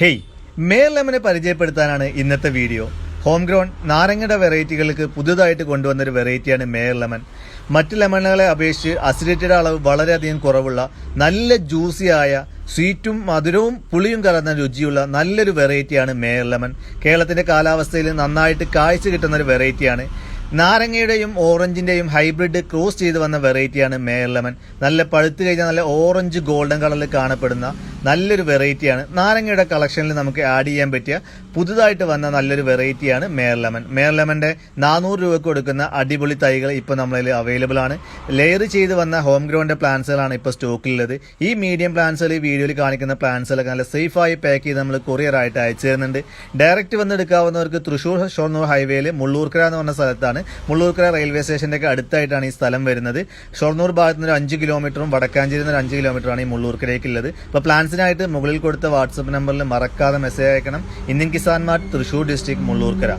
Hey, Mar ലെമനെ പരിചയപ്പെടുത്താനാണ് ഇന്നത്തെ video. Home grown നാരങ്ങയുടെ വെറൈറ്റികൾക്ക് പുതുതായിട്ട് കൊണ്ടുവന്നൊരു വെറൈറ്റിയാണ് മേർ ലെമൺ. മറ്റ് ലെമണുകളെ അപേക്ഷിച്ച് അസിഡിറ്റിയുടെ അളവ് വളരെയധികം കുറവുള്ള നല്ല ജ്യൂസിയായ സ്വീറ്റും മധുരവും പുളിയും കലർന്ന രുചിയുള്ള നല്ലൊരു വെറൈറ്റിയാണ് മേർ ലെമൺ. കേരളത്തിന്റെ കാലാവസ്ഥയിൽ നന്നായിട്ട് കായ്ച്ചു കിട്ടുന്ന ഒരു വെറൈറ്റിയാണ്. നാരങ്ങയുടെയും ഓറഞ്ചിന്റെയും ഹൈബ്രിഡ് ക്രോസ് ചെയ്ത് വന്ന വെറൈറ്റിയാണ് മേർ ലെമൺ. നല്ല പഴുത്ത് കഴിഞ്ഞാൽ നല്ല ഓറഞ്ച് ഗോൾഡൻ കളറിൽ കാണപ്പെടുന്ന നല്ലൊരു വെറൈറ്റിയാണ്. നാരങ്ങയുടെ കളക്ഷനിൽ നമുക്ക് ആഡ് ചെയ്യാൻ പറ്റിയ പുതുതായിട്ട് വന്ന നല്ലൊരു വെറൈറ്റിയാണ് മേർ ലെമൺ. മേർ ലെമന്റെ 400 രൂപയ്ക്ക് കൊടുക്കുന്ന അടിപൊളി തൈകൾ ഇപ്പോൾ നമ്മളിൽ അവൈലബിൾ ആണ്. ലെയർ ചെയ്ത് വന്ന ഹോം ഗ്രൗണ്ടിന്റെ പ്ലാന്റ്സുകളാണ് ഇപ്പോൾ സ്റ്റോക്കിലുള്ളത്. ഈ മീഡിയം പ്ലാന്റ്സുകൾ ഈ വീഡിയോയിൽ കാണിക്കുന്ന പ്ലാന്റ്സുകളൊക്കെ നല്ല സേഫായി പാക്ക് ചെയ്ത് നമ്മൾ കൊറിയർ ആയിട്ട് അയച്ചു തരുന്നുണ്ട്. ഡയറക്റ്റ് വന്ന് എടുക്കാവുന്നവർക്ക് തൃശ്ശൂർ ഷൊർണൂർ ഹൈവേയിൽ മുള്ളൂർക്കര എന്ന് പറഞ്ഞ സ്ഥലത്താണ്. മുള്ളൂർക്കര റെയിൽവേ സ്റ്റേഷന്റെ ഒക്കെ അടുത്തായിട്ടാണ് ഈ സ്ഥലം വരുന്നത്. ഷൊർണൂർ ഭാഗത്ത് നിന്ന് 5 കിലോമീറ്ററും വടക്കാഞ്ചേരി നിന്ന് 5 കിലോമീറ്ററാണ് ഈ മുള്ളൂർക്കരയ്ക്കുള്ളത്. അപ്പോൾ പ്ലാൻസിനായിട്ട് മുകളിൽ കൊടുത്ത വാട്സപ്പ് നമ്പറിൽ മറക്കാതെ മെസ്സേജ് അയക്കണം. Indian Kisan mart, Thrissur district, Mullurkara.